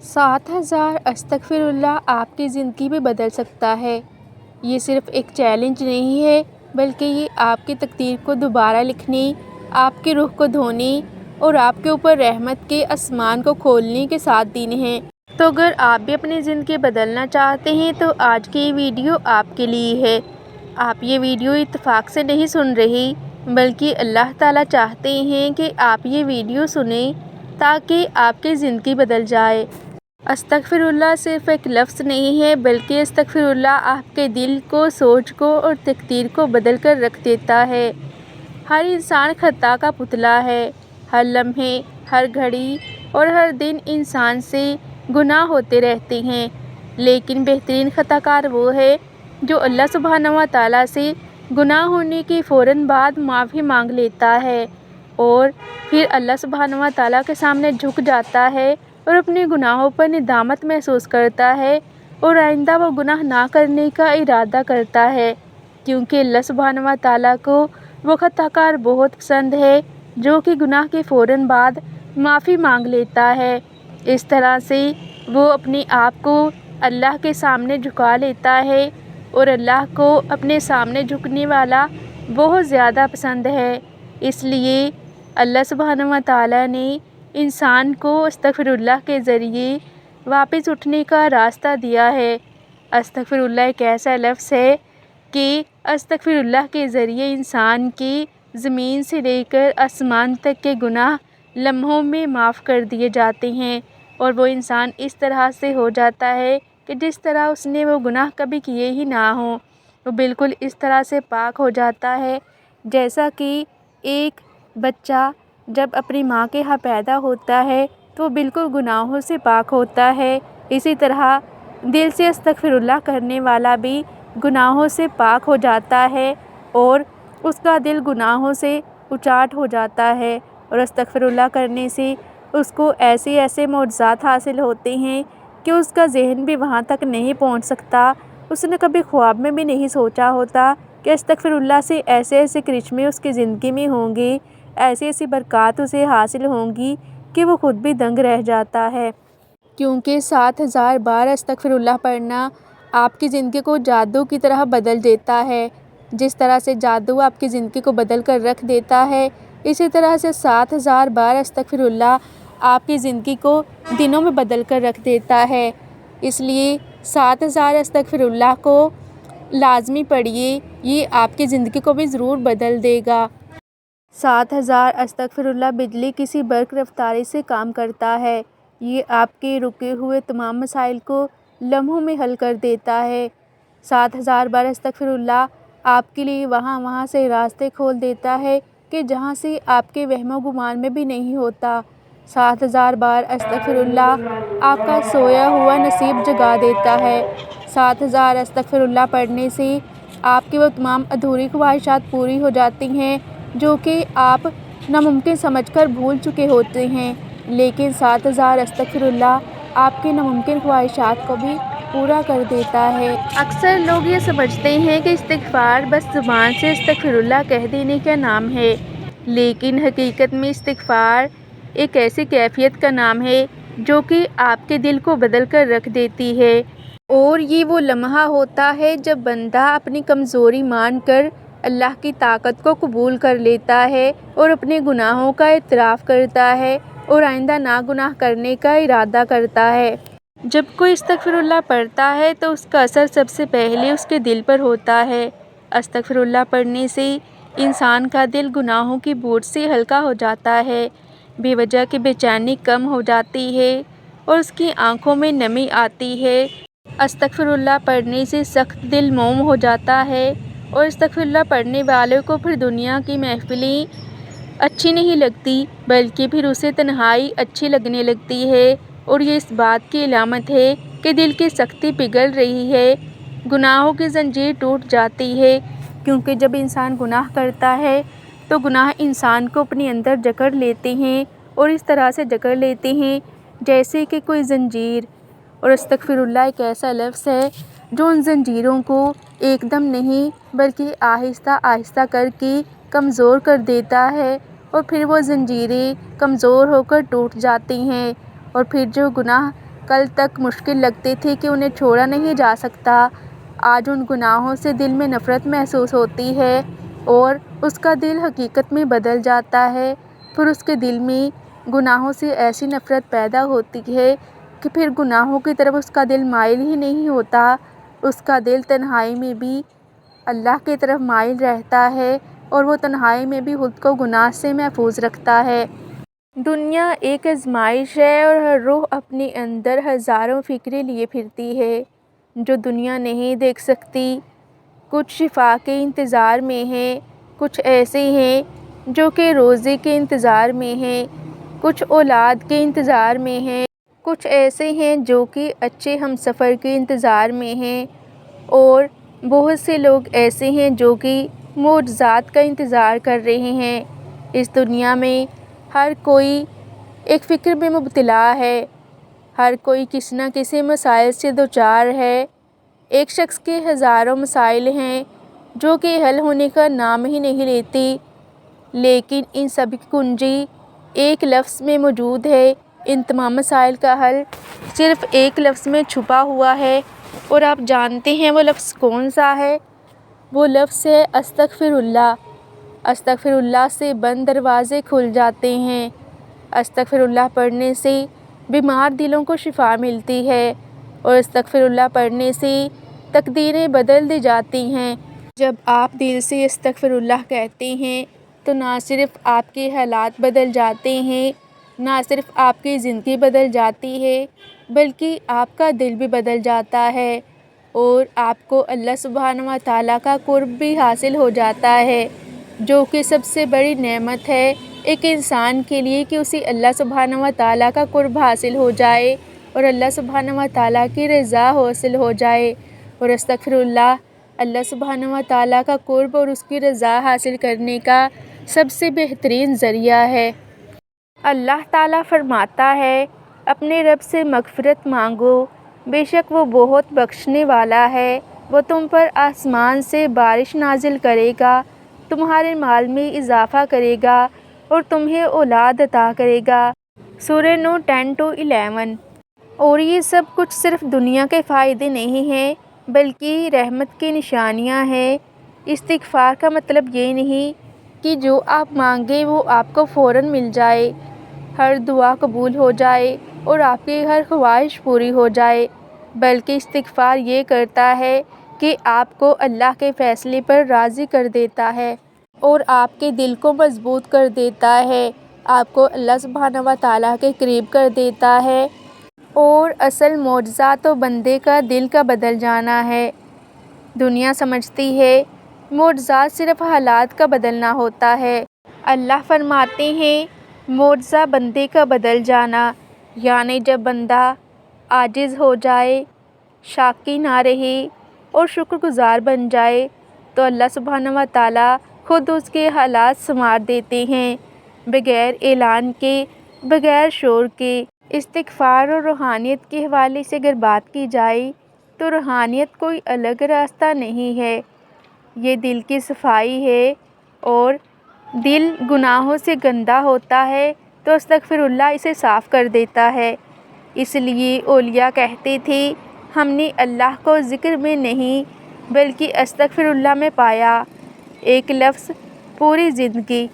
7,000 استغفر اللہ آپ کی زندگی بھی بدل سکتا ہے۔ یہ صرف ایک چیلنج نہیں ہے بلکہ یہ آپ کی تقدیر کو دوبارہ لکھنے، آپ کی روح کو دھونے اور آپ کے اوپر رحمت کے آسمان کو کھولنے کے 7 دن ہیں۔ تو اگر آپ بھی اپنی زندگی بدلنا چاہتے ہیں تو آج کی یہ ویڈیو آپ کے لیے ہے۔ آپ یہ ویڈیو اتفاق سے نہیں سن رہی بلکہ اللہ تعالیٰ چاہتے ہیں کہ آپ یہ ویڈیو سنیں تاکہ آپ کی زندگی بدل جائے۔ استغفر اللہ صرف ایک لفظ نہیں ہے بلکہ استغفر اللہ آپ کے دل کو، سوچ کو اور تقدیر کو بدل کر رکھ دیتا ہے۔ ہر انسان خطا کا پتلا ہے۔ ہر لمحے، ہر گھڑی اور ہر دن انسان سے گناہ ہوتے رہتے ہیں، لیکن بہترین خطا کار وہ ہے جو اللہ سبحانہ و تعالیٰ سے گناہ ہونے کے فوراً بعد معافی مانگ لیتا ہے اور پھر اللہ سبحانہ و تعالیٰ کے سامنے جھک جاتا ہے اور اپنے گناہوں پر ندامت محسوس کرتا ہے اور آئندہ وہ گناہ نہ کرنے کا ارادہ کرتا ہے، کیونکہ اللہ سبحانہ و تعالیٰ کو وہ خطا کار بہت پسند ہے جو کہ گناہ کے فوراً بعد معافی مانگ لیتا ہے۔ اس طرح سے وہ اپنے آپ کو اللہ کے سامنے جھکا لیتا ہے اور اللہ کو اپنے سامنے جھکنے والا بہت زیادہ پسند ہے۔ اس لیے اللہ سبحانہ و تعالیٰ نے انسان کو استغفر اللہ کے ذریعے واپس اٹھنے کا راستہ دیا ہے۔ استغفر اللہ ایک ایسا لفظ ہے کہ استغفر اللہ کے ذریعے انسان کے زمین سے لے کر آسمان تک کے گناہ لمحوں میں معاف کر دیے جاتے ہیں اور وہ انسان اس طرح سے ہو جاتا ہے کہ جس طرح اس نے وہ گناہ کبھی کیے ہی نہ ہوں۔ وہ بالکل اس طرح سے پاک ہو جاتا ہے جیسا کہ ایک بچہ جب اپنی ماں کے ہاں پیدا ہوتا ہے تو وہ بالکل گناہوں سے پاک ہوتا ہے۔ اسی طرح دل سے استغفر اللہ کرنے والا بھی گناہوں سے پاک ہو جاتا ہے اور اس کا دل گناہوں سے اچاٹ ہو جاتا ہے، اور استغفر اللہ کرنے سے اس کو ایسے ایسے معجزات حاصل ہوتے ہیں کہ اس کا ذہن بھی وہاں تک نہیں پہنچ سکتا۔ اس نے کبھی خواب میں بھی نہیں سوچا ہوتا کہ استغفر اللہ سے ایسے ایسے کرشمے اس کی زندگی میں ہوں گے، ایسی ایسی برکات اسے حاصل ہوں گی کہ وہ خود بھی دنگ رہ جاتا ہے۔ کیونکہ 7,000 بار استغفر اللہ پڑھنا آپ کی زندگی کو جادو کی طرح بدل دیتا ہے۔ جس طرح سے جادو آپ کی زندگی کو بدل کر رکھ دیتا ہے، اسی طرح سے 7,000 بار استغفر اللہ آپ کی زندگی کو دنوں میں بدل کر رکھ دیتا ہے۔ اس لیے 7,000 استغفر اللہ کو لازمی پڑھیے، یہ آپ کی زندگی کو بھی ضرور بدل دے گا۔ 7,000 استغفر اللہ بجلی کسی برق رفتاری سے کام کرتا ہے۔ یہ آپ کے رکے ہوئے تمام مسائل کو لمحوں میں حل کر دیتا ہے۔ 7,000 بار استغفر اللہ آپ کے لیے وہاں سے راستے کھول دیتا ہے کہ جہاں سے آپ کے وہم و گمان میں بھی نہیں ہوتا۔ 7,000 بار استغفر اللہ آپ کا سویا ہوا نصیب جگا دیتا ہے۔ 7,000 استغفر اللہ پڑھنے سے آپ کی وہ تمام ادھوری خواہشات پوری ہو جاتی ہیں جو کہ آپ ناممکن سمجھ کر بھول چکے ہوتے ہیں، لیکن 7,000 استغفر اللہ آپ کی ناممکن خواہشات کو بھی پورا کر دیتا ہے۔ اکثر لوگ یہ سمجھتے ہیں کہ استغفار بس زبان سے استغفر اللہ کہہ دینے کا نام ہے، لیکن حقیقت میں استغفار ایک ایسی کیفیت کا نام ہے جو کہ آپ کے دل کو بدل کر رکھ دیتی ہے، اور یہ وہ لمحہ ہوتا ہے جب بندہ اپنی کمزوری مان کر اللہ کی طاقت کو قبول کر لیتا ہے اور اپنے گناہوں کا اعتراف کرتا ہے اور آئندہ نہ گناہ کرنے کا ارادہ کرتا ہے۔ جب کوئی استغفر اللہ پڑھتا ہے تو اس کا اثر سب سے پہلے اس کے دل پر ہوتا ہے۔ استغفر اللہ پڑھنے سے انسان کا دل گناہوں کی بوجھ سے ہلکا ہو جاتا ہے، بے وجہ کی بے چینی کم ہو جاتی ہے اور اس کی آنکھوں میں نمی آتی ہے۔ استغفر اللہ پڑھنے سے سخت دل موم ہو جاتا ہے اور استغفر اللہ پڑھنے والے کو پھر دنیا کی محفلیں اچھی نہیں لگتی بلکہ پھر اسے تنہائی اچھی لگنے لگتی ہے، اور یہ اس بات کی علامت ہے کہ دل کی سختی پگھل رہی ہے، گناہوں کی زنجیر ٹوٹ جاتی ہے، کیونکہ جب انسان گناہ کرتا ہے تو گناہ انسان کو اپنے اندر جکڑ لیتے ہیں اور اس طرح سے جکڑ لیتے ہیں جیسے کہ کوئی زنجیر، اور استغفر اللہ ایک ایسا لفظ ہے جو ان زنجیروں کو ایک دم نہیں بلکہ آہستہ آہستہ کر کے کمزور کر دیتا ہے، اور پھر وہ زنجیریں کمزور ہو کر ٹوٹ جاتی ہیں، اور پھر جو گناہ کل تک مشکل لگتی تھی کہ انہیں چھوڑا نہیں جا سکتا، آج ان گناہوں سے دل میں نفرت محسوس ہوتی ہے اور اس کا دل حقیقت میں بدل جاتا ہے۔ پھر اس کے دل میں گناہوں سے ایسی نفرت پیدا ہوتی ہے کہ پھر گناہوں کی طرف اس کا دل مائل ہی نہیں ہوتا۔ اس کا دل تنہائی میں بھی اللہ کی طرف مائل رہتا ہے اور وہ تنہائی میں بھی خود کو گناہ سے محفوظ رکھتا ہے۔ دنیا ایک آزمائش ہے اور ہر روح اپنے اندر ہزاروں فکریں لیے پھرتی ہے جو دنیا نہیں دیکھ سکتی۔ کچھ شفا کے انتظار میں ہیں، کچھ ایسے ہیں جو کہ روزی کے انتظار میں ہیں، کچھ اولاد کے انتظار میں ہیں، کچھ ایسے ہیں جو کہ اچھے ہمسفر کے انتظار میں ہیں، اور بہت سے لوگ ایسے ہیں جو کہ معجزات کا انتظار کر رہے ہیں۔ اس دنیا میں ہر کوئی ایک فکر میں مبتلا ہے، ہر کوئی کسی نہ کسی مسائل سے دوچار ہے۔ ایک شخص کے ہزاروں مسائل ہیں جو کہ حل ہونے کا نام ہی نہیں لیتی، لیکن ان سب کی کنجی ایک لفظ میں موجود ہے۔ ان تمام مسائل کا حل صرف ایک لفظ میں چھپا ہوا ہے، اور آپ جانتے ہیں وہ لفظ کون سا ہے؟ وہ لفظ ہے استغفر اللہ۔ استغفر اللہ سے بند دروازے کھل جاتے ہیں۔ استغفر اللہ پڑھنے سے بیمار دلوں کو شفا ملتی ہے، اور استغفر اللہ پڑھنے سے تقدیریں بدل دی جاتی ہیں۔ جب آپ دل سے استغفر اللہ کہتے ہیں تو نہ صرف آپ کے حالات بدل جاتے ہیں، نہ صرف آپ کی زندگی بدل جاتی ہے، بلکہ آپ کا دل بھی بدل جاتا ہے، اور آپ کو اللہ سبحانہ و تعالیٰ کا قرب بھی حاصل ہو جاتا ہے، جو کہ سب سے بڑی نعمت ہے ایک انسان کے لیے کہ اسے اللہ سبحانہ و تعالیٰ کا قرب حاصل ہو جائے اور اللہ سبحانہ و تعالیٰ کی رضا حاصل ہو جائے۔ اور استغفر اللہ اللہ سبحانہ و تعالیٰ کا قرب اور اس کی رضا حاصل کرنے کا سب سے بہترین ذریعہ ہے۔ اللہ تعالیٰ فرماتا ہے، اپنے رب سے مغفرت مانگو، بے شک وہ بہت بخشنے والا ہے۔ وہ تم پر آسمان سے بارش نازل کرے گا، تمہارے مال میں اضافہ کرے گا اور تمہیں اولاد عطا کرے گا۔ سورہ نور 10-11۔ اور یہ سب کچھ صرف دنیا کے فائدے نہیں ہیں بلکہ رحمت کی نشانیاں ہیں۔ استغفار کا مطلب یہ نہیں کہ جو آپ مانگیں وہ آپ کو فوراً مل جائے، ہر دعا قبول ہو جائے اور آپ کی ہر خواہش پوری ہو جائے، بلکہ استغفار یہ کرتا ہے کہ آپ کو اللہ کے فیصلے پر راضی کر دیتا ہے اور آپ کے دل کو مضبوط کر دیتا ہے، آپ کو اللہ سبحانہ و تعالیٰ کے قریب کر دیتا ہے۔ اور اصل معجزہ تو بندے کا دل کا بدل جانا ہے۔ دنیا سمجھتی ہے معجزات صرف حالات کا بدلنا ہوتا ہے۔ اللہ فرماتے ہیں معجزہ بندے کا بدل جانا، یعنی جب بندہ عاجز ہو جائے، شاکی نہ رہے اور شکر گزار بن جائے تو اللہ سبحانہ و تعالیٰ خود اس کے حالات سنوار دیتے ہیں، بغیر اعلان کے، بغیر شور کے۔ استغفار اور روحانیت کے حوالے سے اگر بات کی جائے تو روحانیت کوئی الگ راستہ نہیں ہے، یہ دل کی صفائی ہے، اور دل گناہوں سے گندا ہوتا ہے تو استغفر اللہ اسے صاف کر دیتا ہے۔ اس لیے اولیاء کہتے تھے ہم نے اللہ کو ذکر میں نہیں بلکہ استغفر اللہ میں پایا، ایک لفظ پوری زندگی۔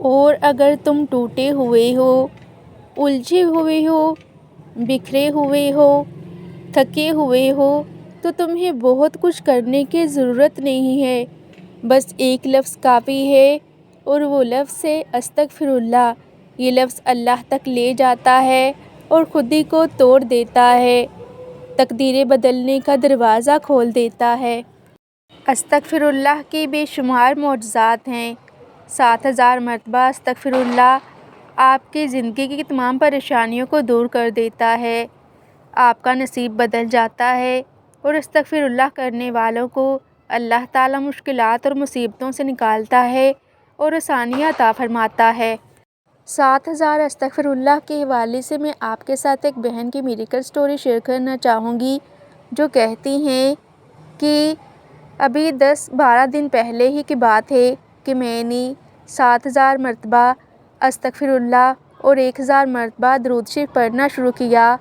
اور اگر تم ٹوٹے ہوئے ہو، الجھے ہوئے ہو، بکھرے ہوئے ہو، تھکے ہوئے ہو تو تمہیں بہت کچھ کرنے کی ضرورت نہیں ہے، بس ایک لفظ کافی ہے، اور وہ لفظ ہے استغفر اللہ۔ یہ لفظ اللہ تک لے جاتا ہے اور خود ہی کو توڑ دیتا ہے، تقدیریں بدلنے کا دروازہ کھول دیتا ہے۔ استغفر اللہ کے بے شمار معجزات ہیں۔ 7000 مرتبہ استغفر اللہ آپ کی زندگی کی تمام پریشانیوں کو دور کر دیتا ہے، آپ کا نصیب بدل جاتا ہے، اور استغفر اللہ کرنے والوں کو اللہ تعالیٰ مشکلات اور مصیبتوں سے نکالتا ہے اور آسانیاں عطا فرماتا ہے۔ 7000 استغفر اللہ کے حوالے سے میں آپ کے ساتھ ایک بہن کی میریکل سٹوری شیئر کرنا چاہوں گی، جو کہتی ہیں کہ ابھی 10-12 دن پہلے ہی کی بات ہے کہ میں نے 7000 مرتبہ استغفر اللہ اور 1000 مرتبہ درود شریف پڑھنا شروع کیا،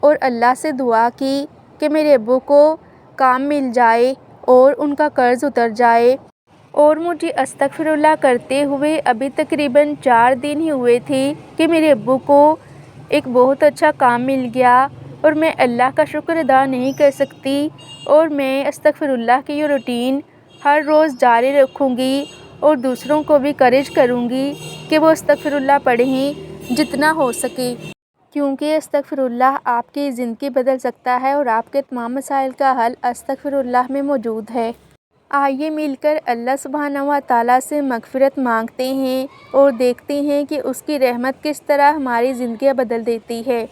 اور اللہ سے دعا کی کہ میرے ابو کو کام مل جائے اور ان کا قرض اتر جائے۔ اور مجھے استغفر اللہ کرتے ہوئے ابھی تقریباً 4 دن ہی ہوئے تھے کہ میرے ابو کو ایک بہت اچھا کام مل گیا، اور میں اللہ کا شکر ادا نہیں کر سکتی۔ اور میں استغفر اللہ کی یہ روٹین ہر روز جاری رکھوں گی اور دوسروں کو بھی انکریج کروں گی کہ وہ استغفر اللہ پڑھیں جتنا ہو سکے، کیونکہ استغفر اللہ آپ کی زندگی بدل سکتا ہے اور آپ کے تمام مسائل کا حل استغفر اللہ میں موجود ہے۔ آئیے مل کر اللہ سبحانہ و تعالیٰ سے مغفرت مانگتے ہیں اور دیکھتے ہیں کہ اس کی رحمت کس طرح ہماری زندگیاں بدل دیتی ہے۔